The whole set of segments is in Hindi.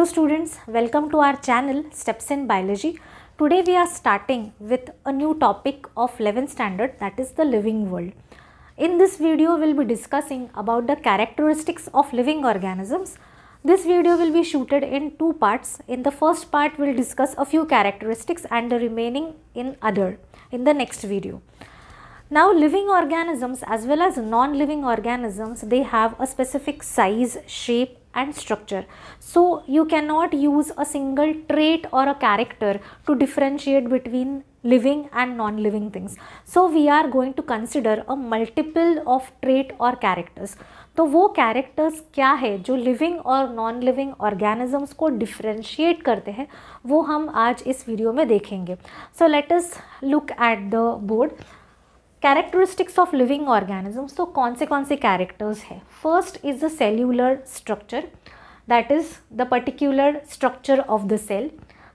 Hello students, welcome to our channel Steps in Biology. Today we are starting with a new topic of 11th standard, that is the living world. In this video we will be discussing about the characteristics of living organisms. This video will be shooted in two parts. In the first part we will discuss a few characteristics and the remaining in the next video. Now living organisms as well as non-living organisms, they have a specific size, shape and structure. So you cannot use a single trait or a character to differentiate between living and non-living things. So we are going to consider a multiple of trait or characters. तो वो कैरेक्टर्स क्या है जो लिविंग और नॉन लिविंग ऑर्गेनिजम्स को डिफ्रेंशिएट करते हैं, वो हम आज इस वीडियो में देखेंगे. So let us look at the board. Characteristics of living organisms, तो कौन से कैरेक्टर्स है. First is the cellular structure, that is the particular structure of the cell.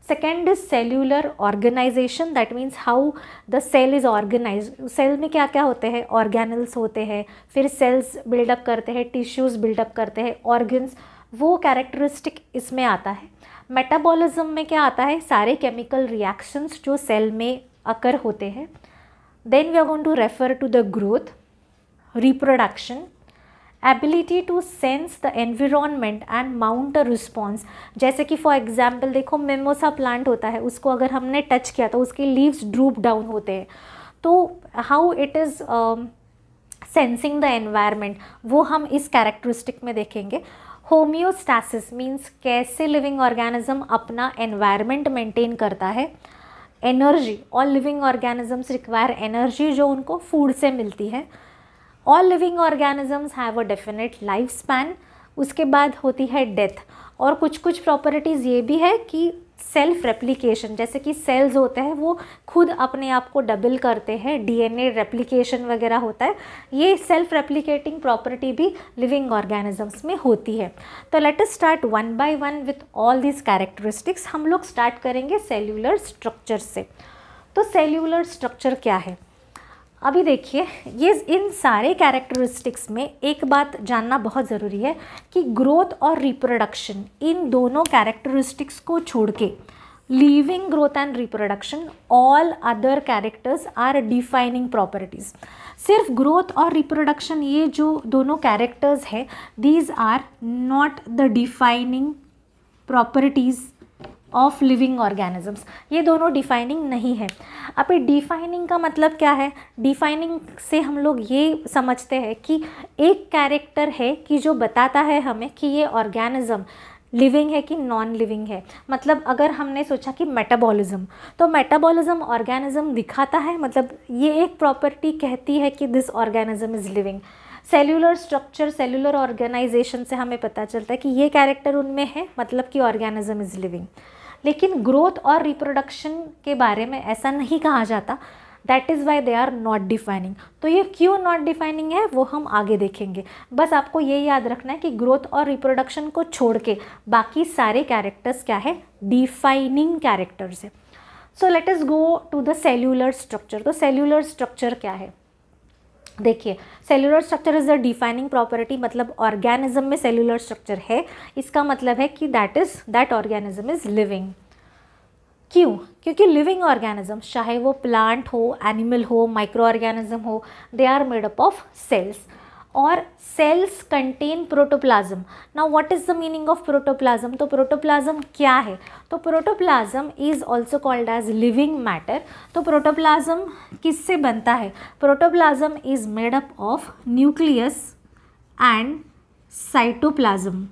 Second is cellular organisation, that means how the cell is organise. Cell में क्या क्या होते हैं, ऑर्गेनल्स होते हैं, फिर सेल्स बिल्डअप करते हैं, टिश्यूज़ बिल्डअप करते हैं, ऑर्गन्स, वो कैरेक्टरिस्टिक इसमें आता है. मेटाबॉलिज्म में क्या आता है, सारे केमिकल रिएक्शंस जो सेल में अकर होते हैं. Then we are going to refer to the growth, reproduction, ability to sense the environment and mount a response. जैसे कि फॉर एग्जाम्पल देखो, मेमोसा प्लांट होता है, उसको अगर हमने टच किया तो उसके लीव्स ड्रूप डाउन होते हैं. तो how it is sensing the environment, वो हम इस कैरेक्टरिस्टिक में देखेंगे. होम्योस्टैसिस मीन्स कैसे लिविंग ऑर्गेनिज्म अपना एनवायरनमेंट मेंटेन करता है. Energy, all living organisms require energy जो उनको फूड से मिलती है. All living organisms have a definite life span. उसके बाद होती है डेथ. और कुछ प्रॉपर्टीज़ ये भी है कि सेल्फ रेप्लिकेशन, जैसे कि सेल्स होते हैं वो खुद अपने आप को डबल करते हैं, डीएनए रेप्लिकेशन वगैरह होता है. ये सेल्फ रेप्लिकेटिंग प्रॉपर्टी भी लिविंग ऑर्गेनिजम्स में होती है. तो let us start one by one with all this characteristics. हम लोग स्टार्ट करेंगे सेल्यूलर स्ट्रक्चर से. तो सेल्यूलर स्ट्रक्चर क्या है, अभी देखिए, ये इन सारे कैरेक्टरिस्टिक्स में एक बात जानना बहुत ज़रूरी है कि ग्रोथ और रिप्रोडक्शन, इन दोनों कैरेक्टरिस्टिक्स को छोड़ के living growth and reproduction, all other characters are defining properties. सिर्फ ग्रोथ और रिप्रोडक्शन, ये जो दोनों कैरेक्टर्स है, these are not the defining properties of living organisms. ये दोनों डिफाइनिंग नहीं है. अब डिफाइनिंग का मतलब क्या है, डिफाइनिंग से हम लोग ये समझते हैं कि एक कैरेक्टर है कि जो बताता है हमें कि ये ऑर्गेनिज्म लिविंग है कि नॉन लिविंग है. मतलब अगर हमने सोचा कि मेटाबॉलिज्म, तो मेटाबॉलिज्म ऑर्गेनिज्म दिखाता है, मतलब ये एक प्रॉपर्टी कहती है कि this organism is living. Cellular structure, cellular organization से हमें पता चलता है कि ये कैरेक्टर उनमें है, मतलब कि ऑर्गेनिज्म इज़ लिविंग. लेकिन ग्रोथ और रिप्रोडक्शन के बारे में ऐसा नहीं कहा जाता. That is why they are not defining. तो ये क्यों नॉट डिफाइनिंग है वो हम आगे देखेंगे. बस आपको ये याद रखना है कि ग्रोथ और रिप्रोडक्शन को छोड़ के बाकी सारे कैरेक्टर्स क्या है, डिफाइनिंग कैरेक्टर्स है. So let us go to the cellular structure. तो सेल्यूलर स्ट्रक्चर क्या है, देखिए, cellular structure is the defining property. मतलब ऑर्गेनिज्म में सेल्यूलर स्ट्रक्चर है, इसका मतलब है कि दैट ऑर्गेनिज्म इज़ लिविंग. क्यों, क्योंकि लिविंग ऑर्गेनिज्म, चाहे वो प्लांट हो, एनिमल हो, माइक्रो ऑर्गेनिज्म हो, they are made up of cells. और cells contain protoplasm. Now what is the meaning of protoplasm. तो प्रोटोप्लाज्म क्या है, तो protoplasm is also called as living matter. तो प्रोटोप्लाज्म किससे बनता है, protoplasm is made up of nucleus and cytoplasm.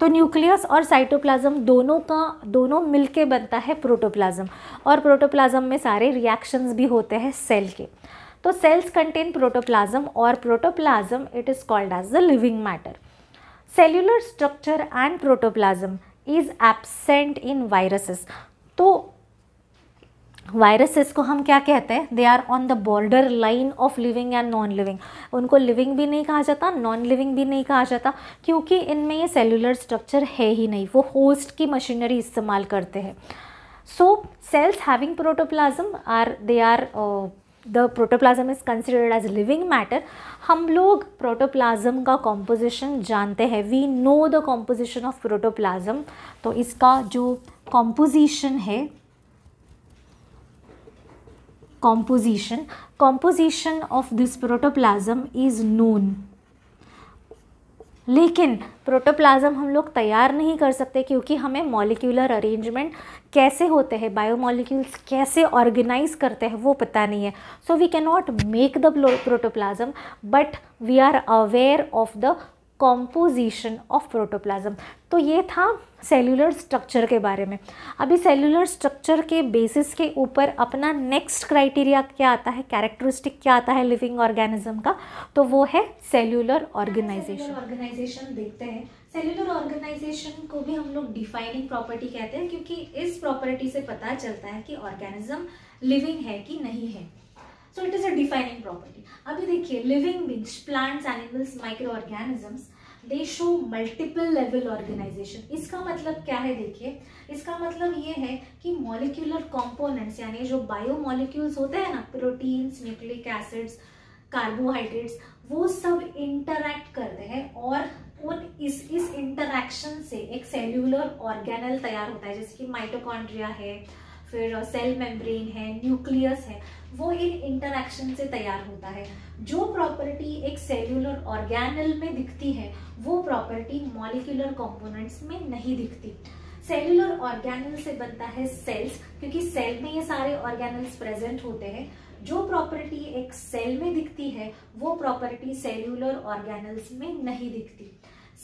तो न्यूक्लियस और साइटोप्लाज्म दोनों मिलके बनता है प्रोटोप्लाज्म. और प्रोटोप्लाज्म में सारे रिएक्शंस भी होते हैं सेल के. तो सेल्स कंटेन प्रोटोप्लाज्म, और protoplasm it is called as the living matter. Cellular structure and protoplasm is absent in viruses. तो वायरसेस को हम क्या कहते हैं, they are on the border line of living and non living. उनको लिविंग भी नहीं कहा जाता, नॉन लिविंग भी नहीं कहा जाता, क्योंकि इनमें ये सेल्यूलर स्ट्रक्चर है ही नहीं. वो होस्ट की मशीनरी इस्तेमाल करते हैं. So cells having protoplasm are the protoplasm is considered as living matter. हम लोग प्रोटोप्लाज्म का कॉम्पोजिशन जानते हैं, we know the composition of protoplasm. तो इसका जो कॉम्पोजिशन है, composition of this protoplasm is known। लेकिन प्रोटोप्लाज्म हम लोग तैयार नहीं कर सकते क्योंकि हमें मॉलिक्यूलर अरेंजमेंट कैसे होते हैं, बायोमॉलिक्यूल्स कैसे ऑर्गेनाइज करते हैं वो पता नहीं है। So we can not make the protoplasm but we are aware of the composition of protoplasm. तो ये था सेल्यूलर स्ट्रक्चर के बारे में। अभी सेल्यूलर स्ट्रक्चर के बेसिस के ऊपर अपना नेक्स्ट क्राइटेरिया क्या आता है, कैरेक्टरिस्टिक क्या आता है लिविंग ऑर्गेनिज्म का, तो वो है सेल्यूलर ऑर्गेनाइजेशन। देखते हैं सेल्यूलर ऑर्गेनाइजेशन को भी हम लोग डिफाइनिंग प्रॉपर्टी कहते हैं क्योंकि इस प्रॉपर्टी से पता चलता है कि ऑर्गेनिज्म लिविंग है कि नहीं है। So it is a defining property. अभी देखिए living beings, plants, animals, micro organisms, they show multiple level organization. इसका मतलब क्या है, देखिए इसका मतलब ये है कि मॉलिक्यूलर कंपोनेंट्स यानी जो बायोमॉलिक्यूल्स होते हैं ना, प्रोटीन्स, न्यूक्लिक एसिड्स, कार्बोहाइड्रेट्स, वो सब इंटरैक्ट करते हैं और उन इस इंटरैक्शन से एक सेल्यूलर ऑर्गेनल तैयार होता है। जैसे कि माइटोकॉन्ड्रिया है, फिर सेल मेम्ब्रेन है, न्यूक्लियस है, वो इन इंटरैक्शन से तैयार होता है। जो प्रॉपर्टी एक सेल्यूलर ऑर्गेनल में दिखती है वो प्रॉपर्टी मॉलिक्यूलर कंपोनेंट्स में नहीं दिखती। सेल्यूलर ऑर्गेनल से बनता है सेल्स, क्योंकि सेल में ये सारे ऑर्गेनल्स प्रेजेंट होते हैं। जो प्रॉपर्टी एक सेल में दिखती है वो प्रॉपर्टी सेल्यूलर ऑर्गेनल्स में नहीं दिखती।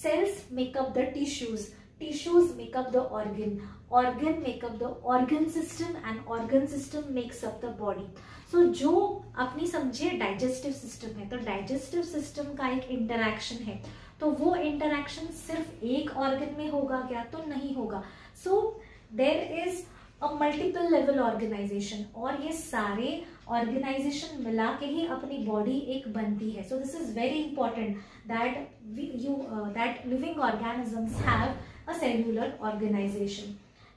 Cells make up the tissues, tissues make up the organ make up the organ system and organ system makes up the body। so जो अपनी समझिए डाइजेस्टिव सिस्टम है, तो डाइजेस्टिव सिस्टम का एक इंटरैक्शन है, तो वो इंटरैक्शन सिर्फ एक ऑर्गन में होगा क्या, तो नहीं होगा। So there is a multiple level organization और ये सारे ऑर्गेनाइजेशन मिला के ही अपनी बॉडी एक बनती है। So this is very important that living organisms have a cellular organization.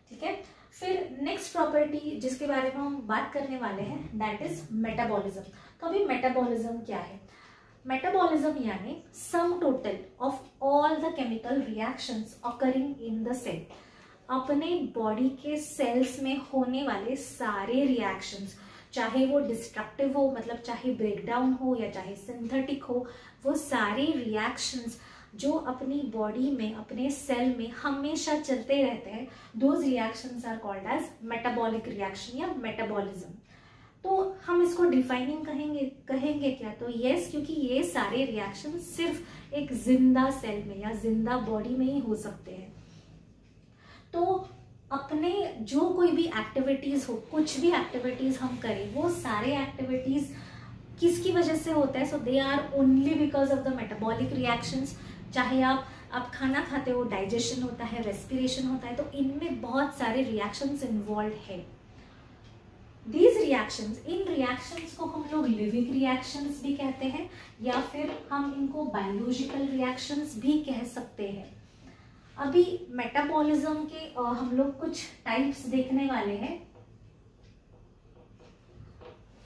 ठीक है, फिर नेक्स्ट प्रॉपर्टी जिसके बारे में हम बात करने वाले हैं दैट इज मेटाबॉलिज्म। तो अभी मेटाबॉलिज्म क्या है? मेटाबॉलिज्म यानी sum total of all the chemical reactions occurring in the cell. अपने बॉडी के सेल्स में होने वाले सारे रिएक्शंस, चाहे वो डिस्ट्रक्टिव हो, मतलब चाहे ब्रेकडाउन हो या चाहे सिंथेटिक हो, वो सारे रिएक्शंस जो अपनी बॉडी में, अपने सेल में हमेशा चलते रहते हैं, those reactions are called as metabolic reaction या मेटाबॉलिज्म। तो हम इसको डिफाइनिंग कहेंगे क्या, तो यस, क्योंकि ये सारे रिएक्शन सिर्फ एक जिंदा सेल में या जिंदा बॉडी में ही हो सकते हैं। तो अपने जो कोई भी एक्टिविटीज हो, कुछ भी एक्टिविटीज हम करें, वो सारे एक्टिविटीज किसकी वजह से होता है? So they are only because of the metabolic reactions. चाहे आप खाना खाते हो, डाइजेशन होता है, रेस्पिरेशन होता है, तो इनमें बहुत सारे रिएक्शंस इन्वॉल्व है। दीज रिएक्शंस, इन रिएक्शंस को हम लोग लिविंग रिएक्शंस भी कहते हैं या फिर हम इनको बायोलॉजिकल रिएक्शंस भी कह सकते हैं। अभी मेटाबॉलिज्म के हम लोग कुछ टाइप्स देखने वाले हैं।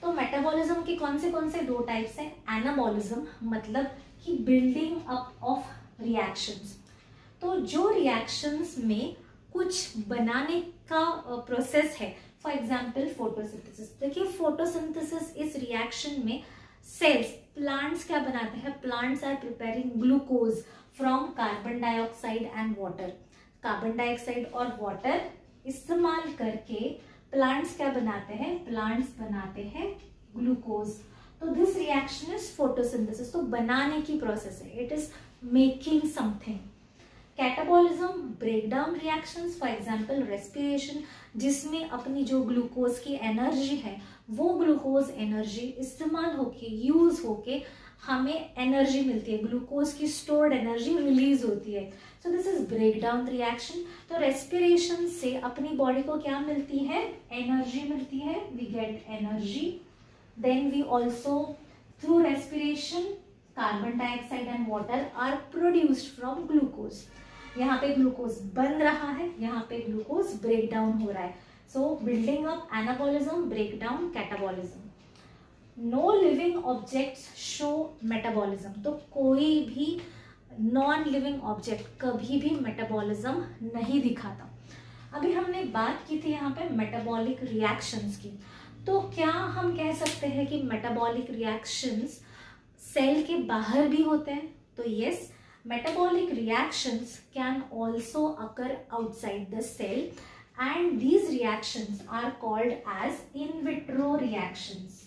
तो मेटाबॉलिज्म के कौन से दो टाइप्स हैं? एनाबॉलिज्म मतलब कि बिल्डिंग अप ऑफ रिएक्शंस। तो जो रिएक्शंस में कुछ बनाने का प्रोसेस है, फॉर एग्जाम्पल फोटोसिंथेसिस। देखिए फोटोसिंथेसिस इस रिएक्शन में सेल्स, प्लांट्स क्या बनाते हैं? Plants are preparing glucose from carbon dioxide and water. Carbon dioxide और वाटर इस्तेमाल करके प्लांट्स क्या बनाते हैं? प्लांट्स बनाते हैं ग्लूकोज। तो दिस रिएक्शन इज फोटोसिंथेसिस। तो बनाने की प्रोसेस है, it is making something. Catabolism, breakdown reactions, for example respiration, जिसमें अपनी जो ग्लूकोज की एनर्जी है वो ग्लूकोज एनर्जी इस्तेमाल होके, यूज होके हमें एनर्जी मिलती है, ग्लूकोज की स्टोर्ड एनर्जी रिलीज होती है। So this is breakdown reaction. तो रेस्पिरेशन से अपनी बॉडी को क्या मिलती है? एनर्जी मिलती है, we get energy. Then we also through respiration carbon dioxide and water are produced from glucose. यहाँ पे ग्लूकोज बन रहा है, यहाँ पे ग्लूकोज ब्रेक डाउन हो रहा है। So building up, anabolism, break down, catabolism. No living objects show metabolism, तो कोई भी नॉन लिविंग ऑब्जेक्ट कभी भी मेटाबॉलिज्म नहीं दिखाता। अभी हमने बात की थी यहाँ पे मेटाबॉलिक रिएक्शंस की, तो क्या हम कह सकते हैं कि मेटाबॉलिक रिएक्शंस सेल के बाहर भी होते हैं? तो yes, metabolic reactions can also occur outside the cell and these reactions are called as in vitro reactions.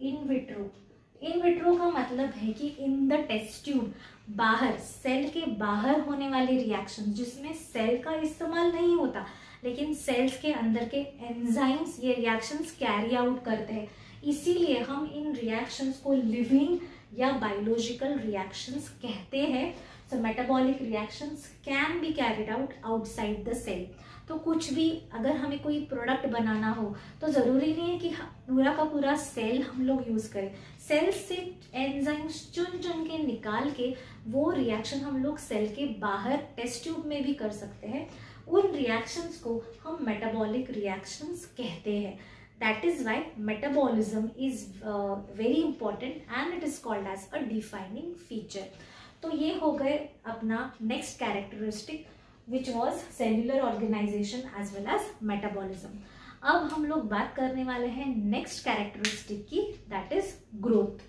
in vitro का मतलब है कि in the test tube, बाहर, सेल के बाहर होने वाले रिएक्शंस जिसमें सेल का इस्तेमाल नहीं होता लेकिन सेल्स के अंदर के एंजाइम्स ये रिएक्शंस कैरी आउट करते हैं, इसीलिए हम इन रिएक्शंस को लिविंग या बायोलॉजिकल रिएक्शंस कहते हैं। So metabolic reactions can be carried out outside the cell. तो कुछ भी अगर हमें कोई प्रोडक्ट बनाना हो तो ज़रूरी नहीं है कि पूरा का पूरा सेल हम लोग यूज़ करें, सेल से एंजाइम्स चुन चुन के निकाल के वो रिएक्शन हम लोग सेल के बाहर टेस्ट ट्यूब में भी कर सकते हैं। उन रिएक्शंस को हम मेटाबॉलिक रिएक्शंस कहते हैं। That is why metabolism is very important and it is called as a defining feature. तो ये हो गए अपना next characteristic which was cellular organization as well as metabolism. अब हम लोग बात करने वाले हैं next characteristic की, that is growth.